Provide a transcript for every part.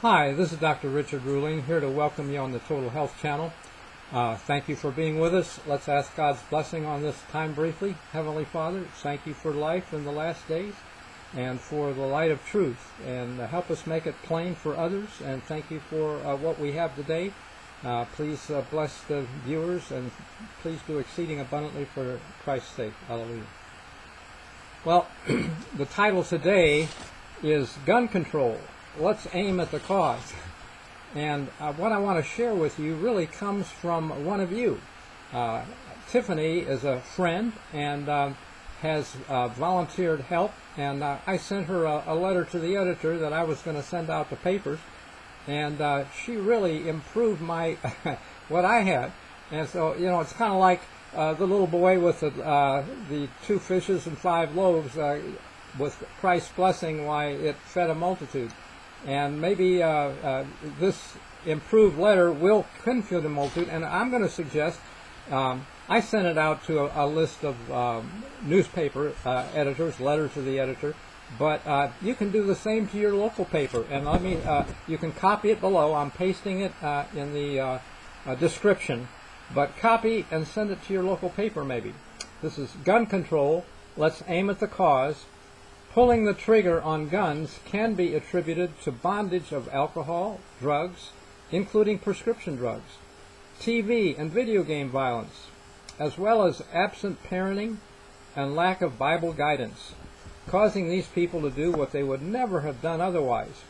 Hi, this is Dr. Richard Ruling, here to welcome you on the Total Health Channel. Thank you for being with us. Let's ask God's blessing on this time briefly. Heavenly Father, thank you for life in the last days and for the light of truth, and help us make it plain for others, and thank you for what we have today. Please bless the viewers, and please do exceeding abundantly for Christ's sake. Hallelujah. Well, the title today is Gun Control. Let's aim at the cause. And what I want to share with you really comes from one of you. Tiffany is a friend and has volunteered help, and I sent her a letter to the editor that I was going to send out to papers, and she really improved my what I had. And so, you know, it's kind of like the little boy with the 2 fishes and 5 loaves, with Christ's blessing, why it fed a multitude. And maybe this improved letter will confuse a multitude. And I'm going to suggest, I sent it out to a list of newspaper editors, letter to the editor, but you can do the same to your local paper. And let me, you can copy it below. I'm pasting it in the description, but copy and send it to your local paper maybe. This is Gun Control. Let's aim at the cause. Pulling the trigger on guns can be attributed to bondage of alcohol, drugs, including prescription drugs, TV and video game violence, as well as absent parenting and lack of Bible guidance, causing these people to do what they would never have done otherwise.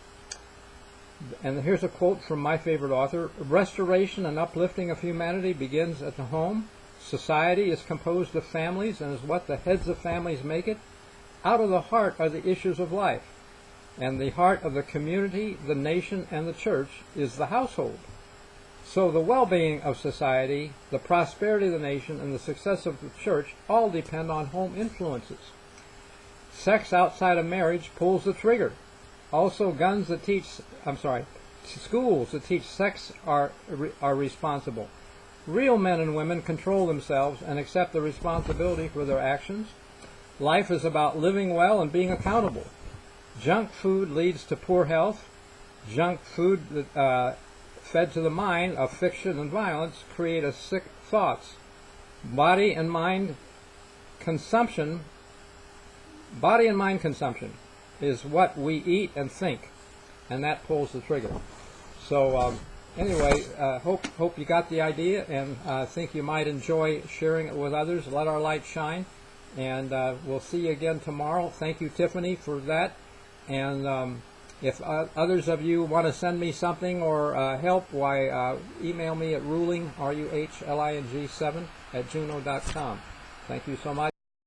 And here's a quote from my favorite author: "Restoration and uplifting of humanity begins at the home. Society is composed of families and is what the heads of families make it. Out of the heart are the issues of life, and the heart of the community, the nation, and the church is the household. So the well-being of society, the prosperity of the nation, and the success of the church all depend on home influences. Sex outside of marriage pulls the trigger. Also, schools that teach sex are responsible. Real men and women control themselves and accept the responsibility for their actions. Life is about living well and being accountable. Junk food leads to poor health. Junk food fed to the mind of fiction and violence create a sick thoughts. Body and mind consumption is what we eat and think, and that pulls the trigger." So anyway, hope you got the idea, and think you might enjoy sharing it with others. Let our light shine. And we'll see you again tomorrow. Thank you, Tiffany, for that. And if others of you want to send me something or help, why email me at ruling, ruhling7 @juno.com. Thank you so much.